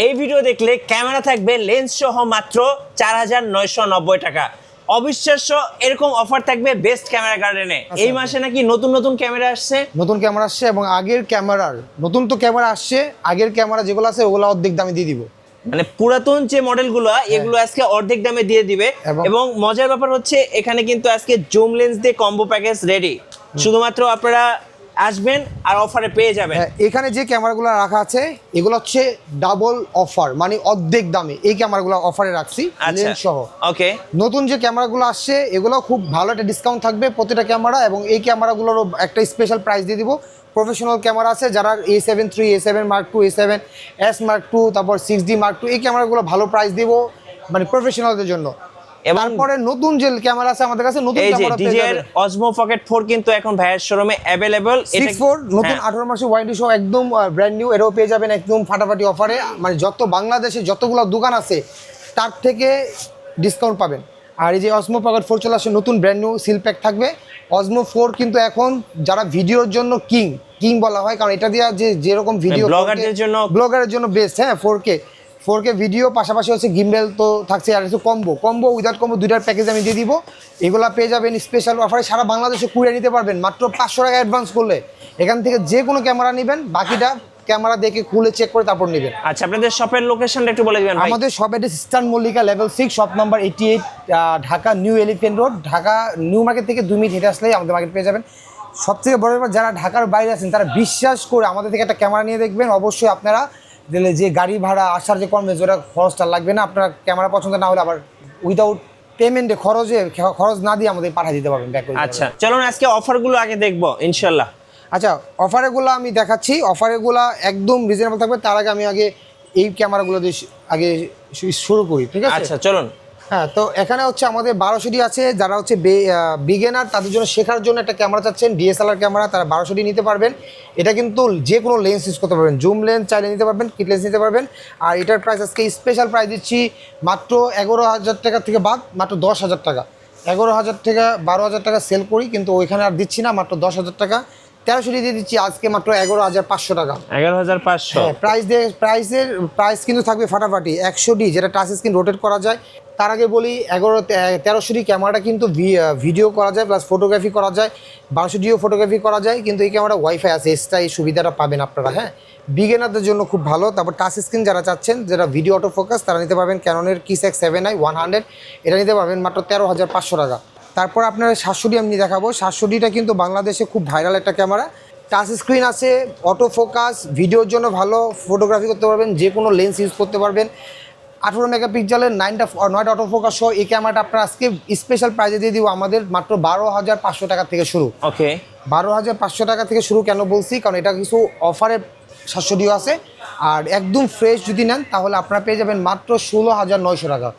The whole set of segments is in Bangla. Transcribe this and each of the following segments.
এই ভিডিও দেখলে ক্যামেরা থাকবে লেন্স সহ মাত্র ৪,৯৯০ টাকা। অবিশ্বাস্য এরকম অফার থাকবে বেস্ট ক্যামেরা গার্ডেনে। এই মাসে নাকি নতুন নতুন ক্যামেরা আসছে, এবং আগের ক্যামেরার নতুন তো ক্যামেরা আসছে, আগের ক্যামেরা যেগুলো আছে ওগুলো অর্ধেক দামে দিয়ে দিব। মানে পুরাতন যে মডেলগুলো এগুলো আজকে অর্ধেক দামে দিয়ে দিবে। এবং মজার ব্যাপার হচ্ছে এখানে কিন্তু আজকে জুম লেন্স দিয়ে কম্বো প্যাকেজ রেডি, শুধুমাত্র আপনারা আসবেন আর অফারে পেয়ে যাবেন। এখানে যে ক্যামেরাগুলো রাখা আছে এগুলো হচ্ছে ডাবল অফার, মানে অর্ধেক দামে এই ক্যামেরাগুলো অফারে রাখছি লেন্স সহ। ওকে, নতুন যে ক্যামেরাগুলো আসছে এগুলো খুব ভালো একটা ডিসকাউন্ট থাকবে প্রতিটা ক্যামেরা, এবং এই ক্যামেরাগুলোরও একটা স্পেশাল প্রাইস দিয়ে দিব। প্রফেশনাল ক্যামেরা আছে যারা A7 III, A7 Mark II, A7S Mark II, তারপর 6D Mark II, এই ক্যামেরাগুলো ভালো প্রাইস দিব মানে প্রফেশনালদের জন্য। তারপরে নতুন যে ক্যামেরা আছে আমাদের কাছে, নতুন ক্যামেরা পেয়ে যাবেন। Osmo Pocket 4 কিন্তু এখন ভাইয়ের শোরুমে अवेलेबल। 6.4 নতুন 18 মাসের ওয়ারেন্টি সহ একদম ব্র্যান্ড নিউ, এটাও পেয়ে যাবেন একদম ফাটাফাটি অফারে। মানে যত বাংলাদেশে যতগুলো দোকান আছে তার থেকে ডিসকাউন্ট পাবেন। আর এই যে Osmo Pocket 4 চলে আসছে নতুন ব্র্যান্ড নিউ সিল প্যাক থাকবে। Osmo 4 কিন্তু এখন যারা ভিডিওর জন্য কিং বলা হয়, কারণ এটা দিয়ে যেরকম ভিডিও ব্লগারের জন্য বেস্ট। হ্যাঁ, 4K ভিডিও, পাশাপাশি হচ্ছে গিম্বেল তো থাকছে, আর কিছু কম্বো উইদাউট কম্বো দুইটার প্যাকেজ আমি দিয়ে দিব। এগুলো পেয়ে যাবেন স্পেশাল অফারে, সারা বাংলাদেশে কুরিয়ার নিতে পারবেন মাত্র 500 টাকা অ্যাডভান্স করলে। এখান থেকে যে কোনো ক্যামেরা নেবেন, বাকিটা ক্যামেরা দেখে খুলে চেক করে তারপর নেবেন। আচ্ছা, আপনাদের শপের লোকেশনটা একটু বলে দিবেন ভাই। আমাদের shop address eastern Mallika level 6, shop number 88, Dhaka new elephant road, Dhaka new market থেকে 2 মিনিট হেঁটে আসলেই আমাদের মার্কেট পেয়ে যাবেন। সবথেকে বড় ব্যাপার, যারা ঢাকার বাইরে আছেন তারা বিশ্বাস করে আমাদের থেকে একটা ক্যামেরা নিয়ে দেখবেন। অবশ্যই আপনারা দিলে যে গাড়ি ভাড়া আসার যে কনভেন্স ওটা খরচটা লাগবে না। আপনার ক্যামেরা পছন্দ না হলে আবার উইদাউট পেমেন্টে খরচ না দিয়ে আমাদের পাঠিয়ে দিতে পারবেন ব্যাক করে। আচ্ছা, চলুন আজকে অফারগুলো আগে দেখবো ইনশাআল্লাহ। আচ্ছা, অফারগুলো আমি দেখাচ্ছি। অফারগুলো একদম রিজনেবল থাকবে। তার আগে আমি এই ক্যামেরাগুলো দিয়ে আগে শুরু করি, ঠিক আছে? আচ্ছা চলুন। হ্যাঁ, তো এখানে হচ্ছে আমাদের 1200D আছে। যারা হচ্ছে বিগিনার তাদের জন্য, শেখার জন্য একটা ক্যামেরা চাচ্ছেন DSLR ক্যামেরা, তারা 1200D নিতে পারবেন। এটা কিন্তু যে কোনো লেন্স ইউজ করতে পারবেন, জুম লেন্স চাইলে নিতে পারবেন, কিট লেন্স নিতে পারবেন। আর এটার প্রাইস আজকে স্পেশাল প্রাইস দিচ্ছি মাত্র 11,000 টাকা থেকে বাদ মাত্র 10,000 টাকা। 11,000 টাকা 12,000 টাকা সেল করি, কিন্তু ওইখানে আর দিচ্ছি না, মাত্র 10,000 টাকা 1300D দিয়ে দিচ্ছি আজকে মাত্র 11,500 টাকা। 11,500 প্রাইস কিন্তু থাকবে ফাটাফাটি। 100D যেটা টাচ স্ক্রিন রোটেট করা যায়। তার আগে বলি 1300D ক্যামেরাটা কিন্তু ভিডিও করা যায় প্লাস ফটোগ্রাফি করা যায়, 1200Dও ফটোগ্রাফি করা যায়, কিন্তু এই ক্যামেরা ওয়াইফাই আছে, এক্সট্রা এই সুবিধাটা পাবেন আপনারা। হ্যাঁ, বিগিনারদের জন্য খুব ভালো। তারপর টাচ স্ক্রিন যারা চাচ্ছেন, যারা ভিডিও অটো ফোকাস, তারা নিতে পারবেন ক্যাননের Kiss X7i 100, এটা নিতে পারবেন মাত্র 13,500 টাকা। তারপর আপনার 700D আমি দেখাবো। 700Dটা কিন্তু বাংলাদেশে খুব ভাইরাল একটা ক্যামেরা। টাচ স্ক্রিন আছে, অটো ফোকাস, ভিডিওর জন্য ভালো, ফটোগ্রাফি করতে পারবেন, যে কোনো লেন্স ইউজ করতে পারবেন। 18 মেগাপিক্সেলের 9টা অটো ফোকাস সহ এই ক্যামেরাটা আপনার আজকে স্পেশাল প্রাইজে দিয়ে দিব আমাদের মাত্র 12,500 টাকা থেকে শুরু। ওকে, 12,500 টাকা থেকে শুরু কেন বলছি, কারণ এটা কিছু অফারে 700Dও আছে। আর একদম ফ্রেশ যদি নেন তাহলে আপনারা পেয়ে যাবেন মাত্র 16,900 টাকা।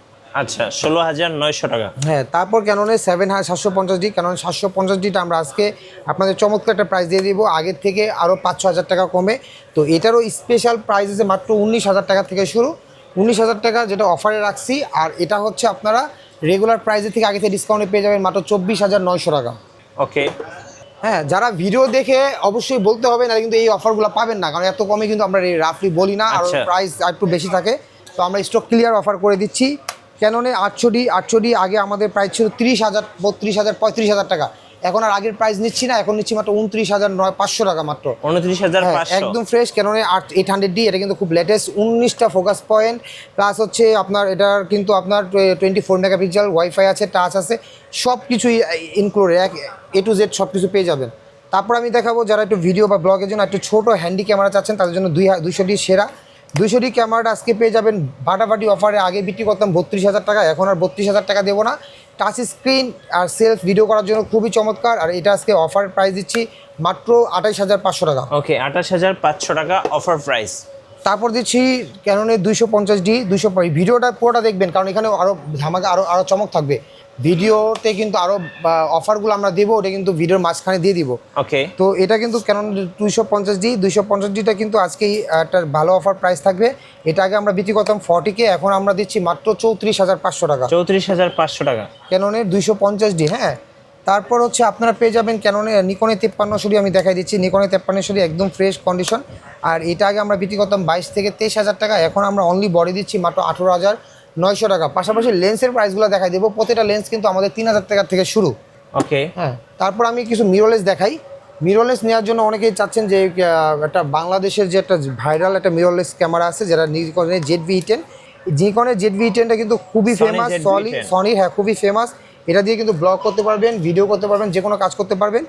আচ্ছা, 16,900 টাকা। হ্যাঁ, তারপর ক্যাননের 750D, ক্যানন 750Dটা আমরা আজকে আপনাদের চমৎকার একটা প্রাইস দিয়ে দিব, আগের থেকে আরও 5-6 টাকা কমে। তো এটারও স্পেশাল প্রাইস আছে মাত্র 19,000 টাকা থেকে শুরু, 19,000 টাকা যেটা অফারে রাখছি। আর এটা হচ্ছে আপনারা রেগুলার প্রাইসের থেকে আগে থেকে ডিসকাউন্টে পেয়ে যাবেন মাত্র 24,900 টাকা। ওকে, হ্যাঁ, যারা ভিডিও দেখে অবশ্যই বলতে হবে না, কিন্তু এই অফারগুলো পাবেন না, কারণ এত কমে কিন্তু আমরা রাফলি বলি না, আর প্রাইস একটু বেশি থাকে। তো আমরা স্টক ক্লিয়ার অফার করে দিচ্ছি। ক্যাননে 800D আগে আমাদের প্রাইস ছিল 30,000, 32,000, 35,000 টাকা। এখন আর আগের প্রাইস নিচ্ছি না, এখন নিচ্ছি মাত্র 29,500 টাকা মাত্র। 29,500 একদম ফ্রেশ ক্যাননে 800D, এটা কিন্তু খুব লেটেস্ট, 19টা ফোকাস পয়েন্ট প্লাস হচ্ছে আপনার এটার কিন্তু আপনার 24 মেগাপিক্সেল, ওয়াইফাই আছে, টাচ আছে, সব কিছুই ইনক্লুডেড, A to Z সব কিছু পেয়ে যাবেন। তারপর আমি দেখাবো যারা একটু ভিডিও বা ব্লগের জন্য একটু ছোটো হ্যান্ডি ক্যামেরা চাচ্ছেন, তাদের জন্য 200D সেরা। 200D ক্যামেরাটা আজকে পেয়ে যাবেন ফাটাফাটি অফারে। আগে বিক্রি করতাম 32,000 টাকা, এখন আর 32,000 টাকা দেবো না। টাচ স্ক্রিন আর সেলফ ভিডিও করার জন্য খুবই চমৎকার। আর এটা আজকে অফার প্রাইস দিচ্ছি মাত্র 28,500 টাকা। ওকে, 28,500 টাকা অফার প্রাইস। তারপর দিচ্ছি ক্যাননের 250D। ভিডিওটা পুরোটা দেখবেন, কারণ এখানে আরও ধামাকা আরও চমক থাকবে। ভিডিওতে কিন্তু আরও অফারগুলো আমরা দেবো, ওটা কিন্তু ভিডিওর মাঝখানে দিয়ে দিব। ওকে, তো এটা কিন্তু ক্যানন 250Dটা কিন্তু আজকেই একটা ভালো অফার প্রাইস থাকবে। এটা আগে আমরা বিক্রি করতাম 40K, এখন আমরা দিচ্ছি মাত্র 34,500 টাকা। 34,500 টাকা ক্যাননের 250D। হ্যাঁ, তারপর হচ্ছে আপনারা পেয়ে যাবেন নিকনে 5300 আমি দেখাই দিচ্ছি। নিকনে 5300 একদম ফ্রেশ কন্ডিশন। আর এটা আগে আমরা বিক্রি করতাম 22 থেকে 23,000 টাকা, এখন আমরা অনলি বডি দিচ্ছি মাত্র 18,900 টাকা। পাশাপাশি লেন্সের প্রাইসগুলো দেখাই দেবো। প্রতিটা লেন্স কিন্তু আমাদের 3,000 টাকা থেকে শুরু। ওকে, হ্যাঁ, তারপর আমি কিছু মিররলেস দেখাই। মিররলেস নেওয়ার জন্য অনেকেই চাচ্ছেন যে একটা বাংলাদেশের যে একটা ভাইরাল একটা মিররলেস ক্যামেরা আছে যেটা নিকনের ZV-10। নিকনের ZV-10টা কিন্তু খুবই ফেমাস, সনির, হ্যাঁ খুবই ফেমাস। এটা দিয়ে কিন্তু ব্লগ করতে পারবেন, ভিডিও করতে পারবেন, যে কোনো কাজ করতে পারবেন।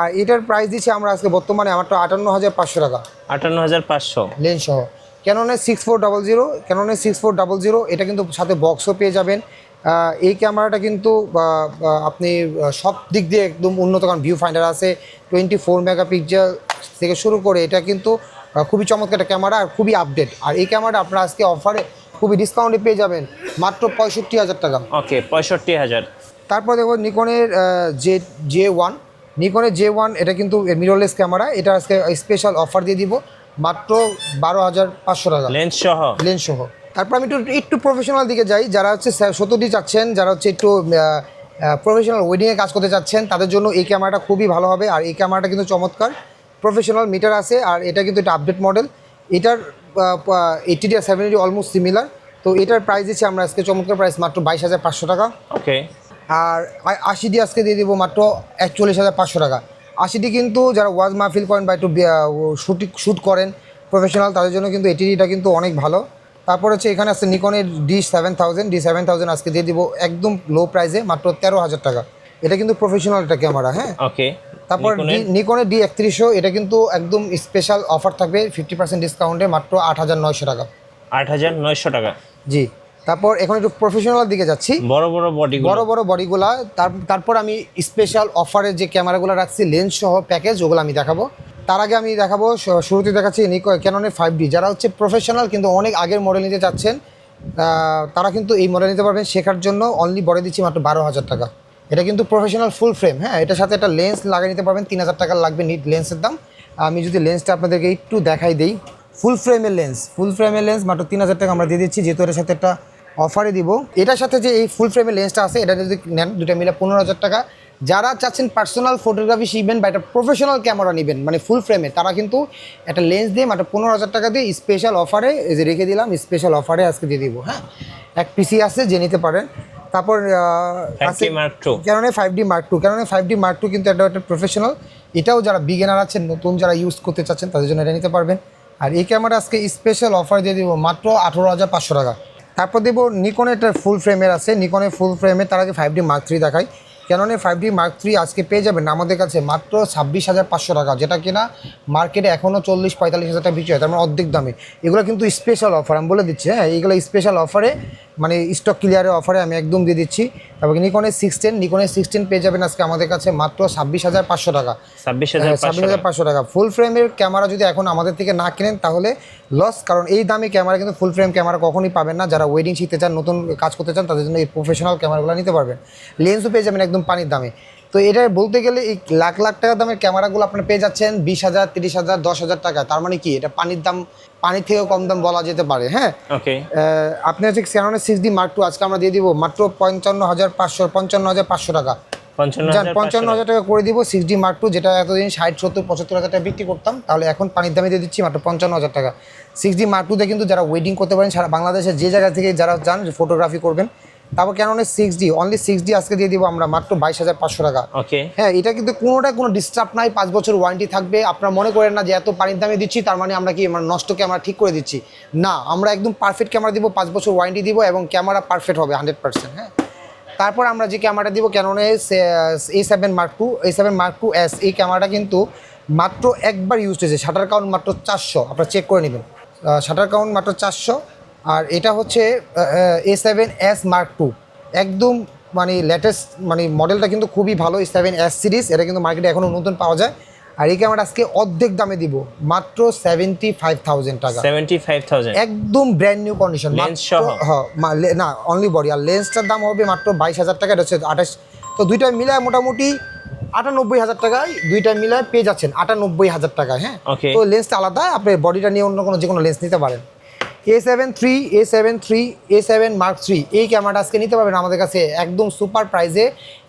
আর এটার প্রাইস দিচ্ছি আমরা আজকে বর্তমানে আমার তো 58,500 টাকা 58,500 লেন্স সহ। ক্যাননের 6400, ক্যাননের 6400 এটা কিন্তু সাথে বক্সও পেয়ে যাবেন। এই ক্যামেরাটা কিন্তু আপনি সব দিক দিয়ে একদম উন্নত, কারণ ভিউ ফাইন্ডার আছে, 24 মেগাপিক্সেল থেকে শুরু করে এটা কিন্তু খুবই চমৎকার একটা ক্যামেরা আর খুবই আপডেট। আর এই ক্যামেরাটা আপনারা আজকে অফারে খুবই ডিসকাউন্টে পেয়ে যাবেন মাত্র 65,000 টাকা। ওকে, 65,000। তারপর দেখো নিকনের J1, নিকনের J1 এটা কিন্তু মিররলেস ক্যামেরা। এটা আজকে স্পেশাল অফার দিয়ে দিব মাত্র 12,500 টাকা লেন্স সহ, লেন্স সহ। তারপর আমি একটু প্রফেশনাল দিকে যাই। যারা হচ্ছে 70D চাচ্ছেন, যারা হচ্ছে একটু প্রফেশনাল ওয়েডিংয়ে কাজ করতে চাচ্ছেন, তাদের জন্য এই ক্যামেরাটা খুবই ভালো হবে। আর এই ক্যামেরাটা কিন্তু চমৎকার প্রফেশনাল মিটার আছে, আর এটা কিন্তু এটা আপডেট মডেল। এটার 80D আর 70D অলমোস্ট সিমিলার। তো এটার প্রাইস দিচ্ছি আমরা আজকে চমৎকার প্রাইস মাত্র 22,500 টাকা। ওকে, আর 80D আজকে দিয়ে দেবো মাত্র 41,500 টাকা। 80D কিন্তু যারা ওয়াজ মাহফিল করেন বা একটু শ্যুট করেন প্রফেশনাল, তাদের জন্য কিন্তু 80Dটা কিন্তু অনেক ভালো। তারপর হচ্ছে এখানে আছে নিকনের D7000 আজকে দিয়ে দিব একদম লো প্রাইসে মাত্র 13,000 টাকা। এটা কিন্তু প্রফেশনাল একটা ক্যামেরা। হ্যাঁ, ওকে। তারপর নিকনের D3100 এটা কিন্তু একদম স্পেশাল অফার থাকবে 50% ডিসকাউন্টে মাত্র 8,900 টাকা। 8,900 টাকা, জি। তারপর এখন একটু প্রফেশনাল দিকে যাচ্ছি। বড় বড় বডিগুলা। তারপর আমি স্পেশাল অফারের যে ক্যামেরাগুলো রাখছি লেন্স সহ প্যাকেজ, ওগুলো আমি দেখাবো। তার আগে আমি দেখাবো, শুরুতে দেখাচ্ছি ক্যাননের 5D। যারা হচ্ছে প্রফেশনাল কিন্তু অনেক আগের মডেল নিতে চাচ্ছেন, তারা কিন্তু এই মডেল নিতে পারবেন। শেখার জন্য অনলি বডি দিচ্ছি মাত্র 12,000 টাকা। এটা কিন্তু প্রফেশনাল ফুল ফ্রেম। হ্যাঁ, এটার সাথে একটা লেন্স লাগিয়ে নিতে পারবেন। 3,000 টাকা লাগবে নিট লেন্সের দাম। আমি যদি লেন্সটা আপনাদেরকে একটু দেখাই দিই, ফুল ফ্রেমের লেন্স মাত্র 3,000 টাকা আমরা দিয়ে দিচ্ছি, যেহেতু এটার সাথে একটা অফারে দিব। এটার সাথে যে এই ফুল ফ্রেমের লেন্সটা আছে, এটা যদি নেন দুটা মিলে 15,000 টাকা। যারা চাচ্ছেন পার্সোনাল ফটোগ্রাফি শিখবেন বা একটা প্রফেশনাল ক্যামেরা নেবেন মানে ফুল ফ্রেমে, তারা কিন্তু একটা লেন্স দিয়ে মাত্র 15,000 টাকা দিয়ে স্পেশাল অফারে যে রেখে দিলাম, স্পেশাল অফারে আজকে দিয়ে দিব। হ্যাঁ, এক পিসি আছে যে নিতে পারেন। তারপর আছে ক্যাননের 5D Mark II। ক্যাননের 5D Mark II কিন্তু একটা প্রফেশনাল। এটাও যারা বিগিনার আছেন, নতুন যারা ইউজ করতে চাচ্ছেন, তাদের জন্য এটা নিতে পারবেন। আর এই ক্যামেরা আজকে স্পেশাল অফার দিয়ে দিব মাত্র 18,500 টাকা। তারপর দেবো নিকনের একটা ফুল ফ্রেমের আছে, নিকনের ফুল ফ্রেমে। তার আগে 5D Mark III দেখাই। ক্যাননের 5D Mark III আজকে পেয়ে যাবেন আমাদের কাছে মাত্র 26,500 টাকা, যেটা কিনা মার্কেটে এখনও 40-45,000 টাকা বিক্রি হয়, তার মানে অর্ধেক দামে। এগুলো কিন্তু স্পেশাল অফার, আমি বলে দিচ্ছি। হ্যাঁ, এইগুলো স্পেশাল অফারে মানে স্টক ক্লিয়ারের অফারে আমি একদম দিয়ে দিচ্ছি। তারপর নিকনের 610 পেয়ে যাবেন আজকে আমাদের কাছে মাত্র 26,500 টাকা। 26,500 টাকা। ফুল ফ্রেমের ক্যামেরা যদি এখন আমাদের থেকে না কেনেন তাহলে লস, কারণ এই দামে ক্যামেরা কিন্তু ফুল ফ্রেম ক্যামেরা কখনোই পাবেন না। যারা ওয়েডিং শিখতে চান, নতুন কাজ করতে চান, তাদের জন্য এই প্রফেশনাল ক্যামেরাগুলো নিতে পারবেন। লেন্সও পেয়ে যাবেন একদম পানির দামে। তো এটা বলতে গেলে এই লাখ লাখ টাকা দামের ক্যামেরাগুলো আপনারা পেয়ে যাচ্ছেন 20,000, 30,000, 10,000 টাকা। তার মানে কি এটা পানির দাম, পানির থেকেও কম দাম বলা যেতে পারে। হ্যাঁ, ওকে। আপনি হচ্ছে ক্যাননের 6D Mark II আজকে আমরা দিয়ে দিব মাত্র 55,500 টাকা। 55,000 টাকা করে দিব 6D Mark II, যেটা এতদিন 60, 70, 75,000 টাকা বিক্রি করতাম, তাহলে এখন পানির দামে দিয়ে দিচ্ছি মাত্র 55,000 টাকা। 6D Mark II কিন্তু যারা ওয়েডিং করতে পারেন সারা বাংলাদেশের যে জায়গা থেকে যারা চান ফটোগ্রাফি করবেন। তারপর ক্যাননের 6D, অনলি 6D আজকে দিয়ে দিব আমরা মাত্র 22,500 টাকা। ওকে। হ্যাঁ, এটা কিন্তু কোনোটা কোনো ডিস্টার্ব নাই, 5 বছর ওয়ারেন্টি থাকবে। আপনারা মনে করেন না যে এত পানির দামে দিচ্ছি তার মানে আমরা কি নষ্ট ক্যামেরা ঠিক করে দিচ্ছি, না, আমরা একদম পারফেক্ট ক্যামেরা দিব, 5 বছর ওয়ারেন্টি দিব এবং ক্যামেরা পারফেক্ট হবে 100%। হ্যাঁ, তারপর আমরা যে ক্যামেরাটা দিব ক্যাননের A7 Mark II, A7 Mark II S। এই ক্যামেরাটা কিন্তু মাত্র একবার ইউজ হয়েছে, শাটার কাউন্ট মাত্র 400, আপনারা চেক করে নেবেন, শাটার কাউন্ট মাত্র 400। আর এটা হচ্ছে A7S Mark II, একদম মানে লেটেস্ট মানে মডেলটা কিন্তু খুবই ভালো। A7S সিরিজ, এটা কিন্তু মার্কেটে এখনও নতুন পাওয়া যায়। আর এই ক্যামেরাটা আজকে অর্ধেক দামে দিব মাত্র 75,000 টাকা। 75,000 একদম ব্র্যান্ড নিউ কন্ডিশন, না অনলি বডি। আর লেন্সটার দাম হবে মাত্র 22,000 টাকা। এটা হচ্ছে 28, তো দুইটা মিলায় মোটামুটি 98,000 টাকায় দুইটা মিলায় পেয়ে যাচ্ছেন 98,000 টাকায়। হ্যাঁ, তো লেন্সটা আলাদা, আপনি বডিটা নিয়ে অন্য কোনো যে কোনো লেন্স নিতে পারেন। A7 Mark III এই ক্যামেরাটা আজকে নিতে পারবেন আমাদের কাছে একদম সুপার প্রাইসে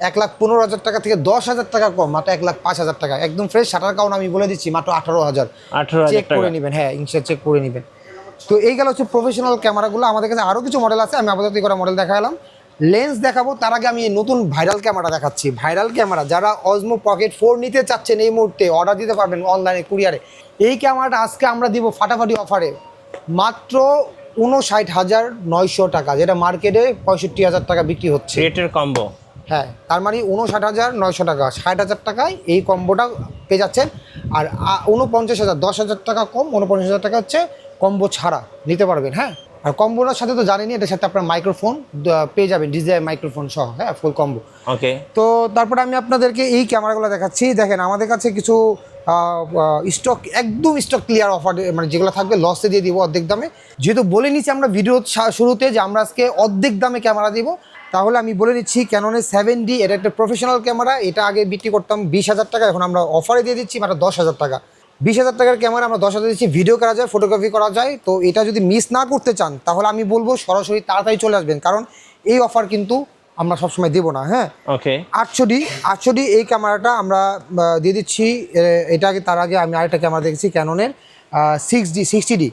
1,15,000 টাকা থেকে 10,000 টাকা কম, মাত্র 1,05,000 টাকা একদম ফ্রেশ। শাটার কাউন্ট আমি বলে দিচ্ছি মাত্র 18,000। চেক করে নেবেন, হ্যাঁ ইনশাল্লাহ চেক করে নেবেন। তো এই গেল হচ্ছে প্রফেশনাল ক্যামেরাগুলো। আমাদের কাছে আরও কিছু মডেল আছে, আমি আপাতত করা মডেল দেখালাম। লেন্স দেখাবো তার আগে আমি নতুন ভাইরাল ক্যামেরা দেখাচ্ছি। ভাইরাল ক্যামেরা যারা অজমো পকেট 4 নিতে চাচ্ছেন এই মুহূর্তে অর্ডার দিতে পারবেন অনলাইনে কুরিয়ারে। এই ক্যামেরাটা আজকে আমরা দিব ফাটাফাটি অফারে মাত্র 59,900 টাকা, যেটা মার্কেটে 65,000 টাকা বিক্রি হচ্ছে। রেটের কম্বো, হ্যাঁ তার মানে 59,900 টাকা, 60,000 টাকায় এই কম্বোটা পেয়ে যাচ্ছেন। আর 49,000, 10,000 টাকা কম, 49,000 টাকা হচ্ছে কম্বো ছাড়া নিতে পারবেন। হ্যাঁ আর কম্বোটার সাথে তো জানেনই, এটার সাথে আপনার মাইক্রোফোন পেয়ে যাবেন, ডিজিআই মাইক্রোফোন সহ, হ্যাঁ ফুল কম্বো। ওকে, তো তারপরে আমি আপনাদেরকে এই ক্যামেরাগুলো দেখাচ্ছি। দেখেন আমাদের কাছে কিছু স্টক, একদম স্টক ক্লিয়ার অফার, মানে যেগুলো থাকবে লসে দিয়ে দিব অর্ধেক দামে। যেহেতু বলে নিচ্ছি আমরা ভিডিও শুরুতে যে আমরা আজকে অর্ধেক দামে ক্যামেরা দিব, তাহলে আমি বলে নিচ্ছি ক্যাননের 7D, এটা একটা প্রফেশনাল ক্যামেরা। এটা আগে বিক্রি করতাম 20,000 টাকা, এখন আমরা অফারে দিয়ে দিচ্ছি মাত্র 10,000 টাকা। 20,000 টাকার ক্যামেরা আমরা 10,000 দিচ্ছি, ভিডিও করা যায়, ফটোগ্রাফি করা যায়। তো এটা যদি মিস না করতে চান তাহলে আমি বলবো সরাসরি তাড়াতাড়ি চলে আসবেন, কারণ এই অফার কিন্তু আমরা সবসময় দেবো না। হ্যাঁ ওকে, 800D এই ক্যামেরাটা আমরা দিয়ে দিচ্ছি। এটা আগে, তার আগে আমি আরেকটা ক্যামেরা দেখেছি ক্যাননের 60D।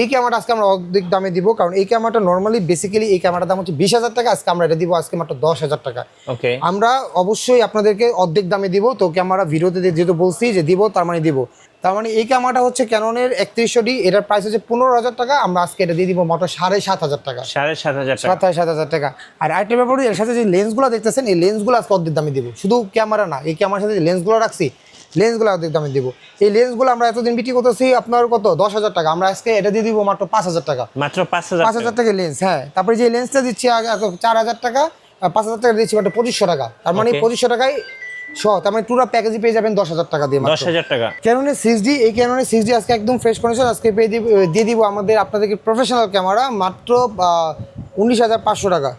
এই ক্যামেরাটা আজকে আমরা অর্ধেক দামে দিব, কারণ এই ক্যামেরাটা নর্মালি বেসিক্যালি এই ক্যামেরার দাম হচ্ছে 20,000 টাকা, আজকে আমরা এটা দিব আজকে মাত্র 10,000 টাকা। ওকে, আমরা অবশ্যই আপনাদেরকে অর্ধেক দামে দিব। তো ক্যামেরা ভিডিওতে যেহেতু বলছি যে দিব, তার মানে দিব। তার মানে এই ক্যামেরাটা হচ্ছে ক্যাননের 3100D, এটার প্রাইস হচ্ছে 15,000 টাকা, আমরা আজকে এটা দিয়ে দিব মাত্র 7,500 টাকা। 7,500 টাকা, 7,500 টাকা। আর আরেকটা ব্যাপার, এর সাথে যে লেন্সগুলো দেখতেছেন এই লেন্সগুলো আজকে অর্ধেক দামে দিব। শুধু ক্যামেরা না, এই ক্যামেরার সাথে যে লেন্সগুলো রাখছি লেন্সগুলো অর্ধেক দামে দিব। এই লেন্সগুলো আমরা এতদিন বিক্রি করতেছি আপনার কত 10,000 টাকা, আমরা আজকে এটা দিয়ে দিব মাত্র 5,000 টাকা। মাত্র 5,000 টাকা লেন্স। হ্যাঁ তারপরে যে লেন্সটা দিচ্ছি 4,000 টাকা, 5,000 টাকা দিচ্ছি মাত্র 2,500 টাকা। তার মানে 2,500 টাকায় তার মানে পুরো প্যাকেজই পেয়ে যাবেন 10,000 টাকা দিয়ে। 10,000 টাকা। ক্যাননের 6D, এই ক্যাননের 6D আজকে একদম ফ্রেশ কন্ডিশন, আজকে দিয়ে দিব আপনাদেরকে প্রফেশনাল ক্যামেরা মাত্র 19,500 টাকা।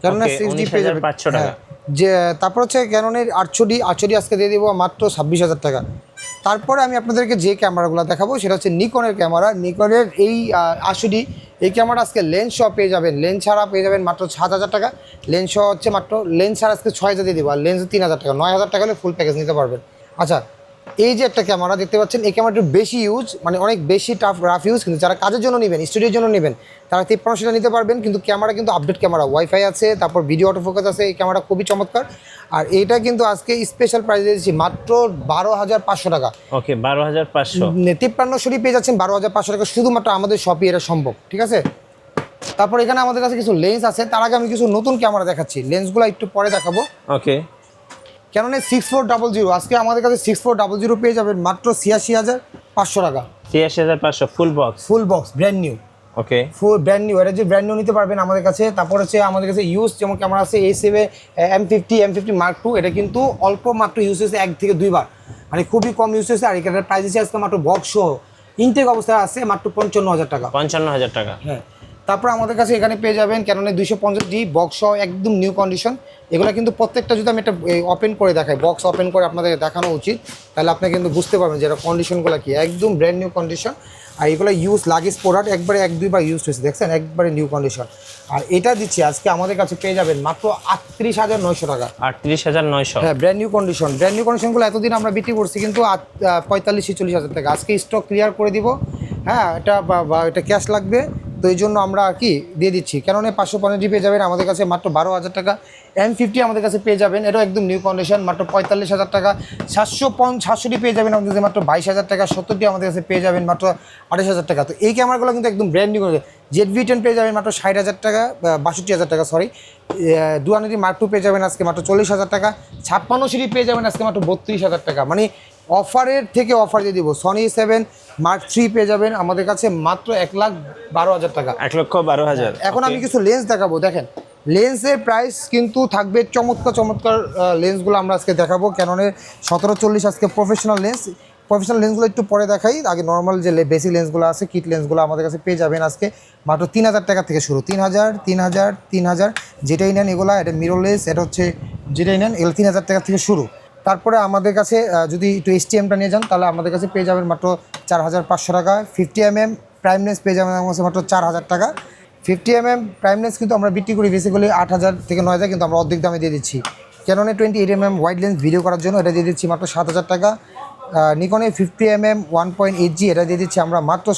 ক্যাননের 6D পেয়ে যাবেন 500 টাকা। যে তারপর হচ্ছে ক্যাননের 800D আজকে দিয়ে দিব মাত্র 26,000 টাকা। তারপরে আমি আপনাদেরকে যে ক্যামেরাগুলো দেখাবো সেটা হচ্ছে নিকনের ক্যামেরা। নিকনের এই 800D এই ক্যামেরা আজকে লেন্স সহ পেয়ে যাবেন, লেন্স ছাড়া পেয়ে যাবেন মাত্র 7,000 টাকা। লেন্স সহ হচ্ছে মাত্র লেন্স ছাড়া আজকে 6,000 দিয়ে দিব, আর লেন্স 3,000 টাকা, 9,000 টাকা হলে ফুল প্যাকেজ নিতে পারবেন। আচ্ছা এই যে একটা ক্যামেরা দেখতে পাচ্ছেন, এই ক্যামেরাটা বেশি ইউজ, মানে অনেক বেশি রাফ ইউজ, কিন্তু যারা কাজের জন্য নেবেন, স্টুডিওর জন্য নেবেন, তারা 5300 নিতে পারবেন। কিন্তু ক্যামেরা কিন্তু আপডেট ক্যামেরা, ওয়াইফাই আছে, তারপর ভিডিও অটোফোকাস আছে, এই ক্যামেরা খুবই চমৎকার। আর এইটা কিন্তু আজকে স্পেশাল প্রাইস দিয়েছি মাত্র 12,500 টাকা। ওকে, 12,500। 5300 পেয়ে যাচ্ছেন 12,500 টাকা, শুধুমাত্র আমাদের শপে এটা সম্ভব। ঠিক আছে, তারপর এখানে আমাদের কাছে কিছু লেন্স আছে। তার আগে আমি কিছু নতুন ক্যামেরা দেখাচ্ছি, লেন্সগুলো একটু পরে দেখাবো। ওকে, ক্যাননের 6400 আজকে আমাদের কাছে 6400 পেয়ে যাবেন মাত্র 86,500 টাকা। 86,500 ফুল বক্স ব্র্যান্ড নিউ। ওকে, ফুল ব্র্যান্ড নিউ, এটা যে ব্র্যান্ড নিউ নিতে পারবেন আমাদের কাছে। তারপর হচ্ছে আমাদের কাছে ইউজ যেমন ক্যামেরা আছে A7 M50 Mark II, এটা কিন্তু অল্প মাত্র ইউজ হয়েছে 1 থেকে 2 বার, মানে খুবই কম ইউজ হয়েছে। আর এটার প্রাইস আছে আজকে মাত্র বক্স সহ ইনটেক অবস্থায় আছে মাত্র 55,000 টাকা। 55,000 টাকা। হ্যাঁ তারপর আমাদের কাছে এখানে পেয়ে যাবেন ক্যাননের 250D বক্স সহ একদম নিউ কন্ডিশন। এগুলো কিন্তু প্রত্যেকটা যদি আমি একটা ওপেন করে দেখাই, বক্স ওপেন করে আপনাদের দেখানো উচিত, তাহলে আপনি কিন্তু বুঝতে পারবেন যে এটা কন্ডিশনগুলো কি, একদম ব্র্যান্ড নিউ কন্ডিশন। আর এগুলো ইউজ লাগেজ প্রোডাক্ট, একবারে 1-2 বার ইউজ হয়েছে, দেখছেন একবারে নিউ কন্ডিশন। আর এটা দিচ্ছি আজকে আমাদের কাছে পেয়ে যাবেন মাত্র 38,900 টাকা। 38,900। হ্যাঁ ব্র্যান্ড নিউ কন্ডিশনগুলো এতদিন আমরা বিক্রি করছি কিন্তু 45-46,000 টাকা। আজকে স্টক ক্লিয়ার করে দিব। হ্যাঁ এটা ক্যাশ লাগবে, তো এই জন্য আমরা আর কি দিয়ে দিচ্ছি। কেননা 550D পেয়ে যাবেন আমাদের কাছে মাত্র 12,000 টাকা। M50 আমাদের কাছে পেয়ে যাবেন, এটাও একদম নিউ কন্ডিশন মাত্র 45,000 টাকা। 700D পেয়ে যাবেন আমাদের কাছে মাত্র 22,000 টাকা। 70D আমাদের কাছে পেয়ে যাবেন মাত্র 28,000 টাকা। তো এই ক্যামেরাগুলো কিন্তু একদম ব্র্যান্ড নিউ। ZV-10 পেয়ে যাবেন মাত্র 60,000 টাকা, 62,000 টাকা সরি। 200D Mark II পেয়ে যাবেন আজকে মাত্র 40,000 টাকা। 56CD পেয়ে যাবেন আজকে মাত্র 32,000 টাকা। মানে অফারের থেকে অফার দিয়ে দিব। Sony A7 Mark III পেয়ে যাবেন আমাদের কাছে মাত্র 1,12,000 টাকা। 1,12,000। এখন আমি কিছু লেন্স দেখাবো। দেখেন লেন্সের প্রাইস কিন্তু থাকবে চমৎকার লেন্সগুলো আমরা আজকে দেখাবো। ক্যাননের 1740 আজকে প্রফেশনাল লেন্সগুলো একটু পরে দেখাই। আগে নর্মাল যে বেসিক লেন্সগুলো আছে, কিট লেন্সগুলো আমাদের কাছে পেয়ে যাবেন আজকে মাত্র 3,000 টাকা থেকে শুরু। 3,000 যেটাই নেন এগুলো, এটা মিররলেস, এটা হচ্ছে যেটাই নেন এগুলো 3,000 টাকা থেকে শুরু। তারপরে আমাদের কাছে যদি একটু STMটা নিয়ে যান তাহলে আমাদের কাছে পেয়ে যাবেন মাত্র 4,500 টাকা। 50mm প্রাইম লেন্স পেয়ে যাবেন আমার কাছে মাত্র 4000 টাকা। 50mm প্রাইম লেন্স কিন্তু আমরা বিক্রি করি বেসিক্যালি 8000 থেকে 9000, কিন্তু আমরা অর্ধেক দামে দিয়ে দিচ্ছি। ক্যাননের 28mm ওয়াইড লেন্স ভিডিও করার জন্য এটা দিয়ে দিচ্ছি মাত্র 7000 টাকা। নিকনের 50mm 1.8G এটা দিয়ে দিচ্ছি আমরা মাত্র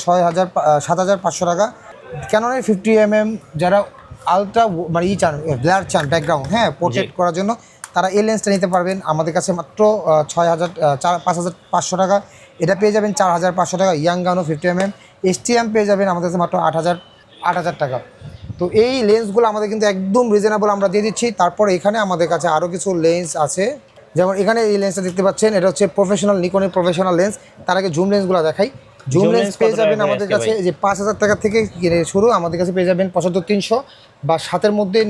7500 টাকা। ক্যাননের 50mm যারা আলট্রা মানে চান, ব্লার চান ব্যাকগ্রাউন্ড, হ্যাঁ, পোর্ট্রেট করার জন্য, তারা এই লেন্সটা নিতে পারবেন আমাদের কাছে মাত্র 5500 টাকা। এটা পেয়ে যাবেন 4500 টাকা। ইয়াংগানো 50mm STM পেয়ে যাবেন আমাদের কাছে মাত্র 8000 টাকা। তো এই লেন্সগুলো আমাদের কিন্তু একদম রিজনেবল আমরা দিয়ে দিচ্ছি। তারপর এখানে আমাদের কাছে আরও কিছু লেন্স আছে, যেমন এখানে এই লেন্সটা দেখতে পাচ্ছেন, এটা হচ্ছে প্রফেশনাল, নিকনের প্রফেশনাল লেন্স। তার আগে জুম লেন্সগুলো দেখাই। জুম লেন্স পেয়ে যাবেন আমাদের কাছে যে 5000 টাকা থেকে শুরু, আমাদের কাছে পেয়ে যাবেন 75300 বা 7-এর মধ্যে,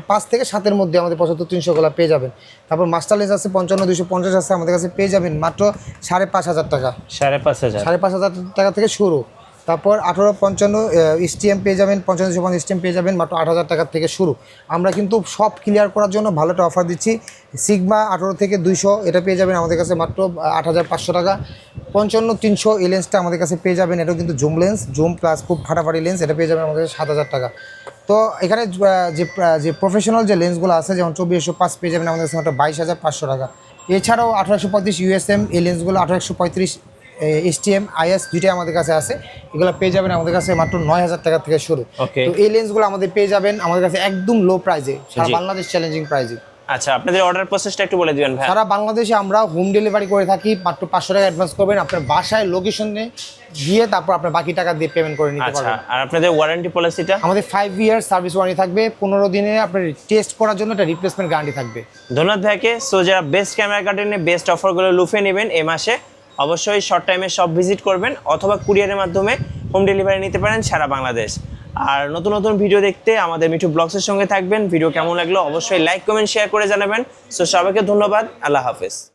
5 থেকে 7-এর মধ্যে আমাদের 75300 পেয়ে যাবেন। তারপর মাস্টার লেন্স আছে 55250 আছে, আমাদের কাছে পেয়ে যাবেন মাত্র 5500 টাকা। 5500 টাকা থেকে শুরু। তারপর 1855 STM পেয়ে যাবেন, 5550 STM পেয়ে যাবেন মাত্র 8000 টাকা থেকে শুরু। আমরা কিন্তু সব ক্লিয়ার করার জন্য ভালো একটা অফার দিচ্ছি। সিগমা 18 থেকে 200 এটা পেয়ে যাবেন আমাদের কাছে মাত্র 8500 টাকা। 55300 এই লেন্সটা আমাদের কাছে পেয়ে যাবেন, এটাও কিন্তু জুম লেন্স, জুম প্লাস খুব ফাটাফাটি লেন্স, এটা পেয়ে যাবেন আমাদের কাছে 7000 টাকা। তো এখানে যে প্রফেশনাল যে লেন্সগুলো আছে, যেমন 2405 পেয়ে যাবেন আমাদের কাছে মাত্র 22500 টাকা। এছাড়াও 1835 USM এই লেন্সগুলো, 1835 STM IS দুইটাই আমাদের কাছে আছে, এগুলো পেয়ে যাবেন আমাদের কাছে মাত্র 9000 টাকা থেকে শুরু। তো এই লেন্সগুলো আমাদের পেয়ে যাবেন আমাদের কাছে একদম লো প্রাইসে, সারা বাংলাদেশ চ্যালেঞ্জিং প্রাইসে। আচ্ছা, আপনাদের অর্ডার প্রসেসটা একটু বলে দিবেন ভাই। সারা বাংলাদেশে আমরা হোম ডেলিভারি করে থাকি, মাত্র 500 টাকা অ্যাডভান্স করবেন, আপনার বাসায় লোকেশনে গিয়ে তারপর আপনার বাকি টাকা দিয়ে পেমেন্ট করে নিতে পারবেন। আচ্ছা, আর আপনাদের ওয়ারেন্টি পলিসিটা? আমাদের 5 ইয়ার সার্ভিস ওয়ারেন্টি থাকবে, 15 দিনে আপনার টেস্ট করার জন্য একটা রিপ্লেসমেন্ট গ্যারান্টি থাকবে। ধন্যবাদ ভাইকে। সো যারা বেস্ট ক্যামেরা কার্টনে বেস্ট অফারগুলো লুফে নেবেন এই মাসে, অবশ্যই শর্ট টাইমে সব ভিজিট করবেন, অথবা কুরিয়ারের মাধ্যমে হোম ডেলিভারি নিতে পারেন সারা বাংলাদেশ। আর নতুন নতুন ভিডিও দেখতে আমাদের মিঠু ব্লগসের সঙ্গে থাকবেন। ভিডিও কেমন লাগলো অবশ্যই লাইক কমেন্ট শেয়ার করে জানাবেন। সো সবাইকে ধন্যবাদ, আল্লাহ হাফেজ।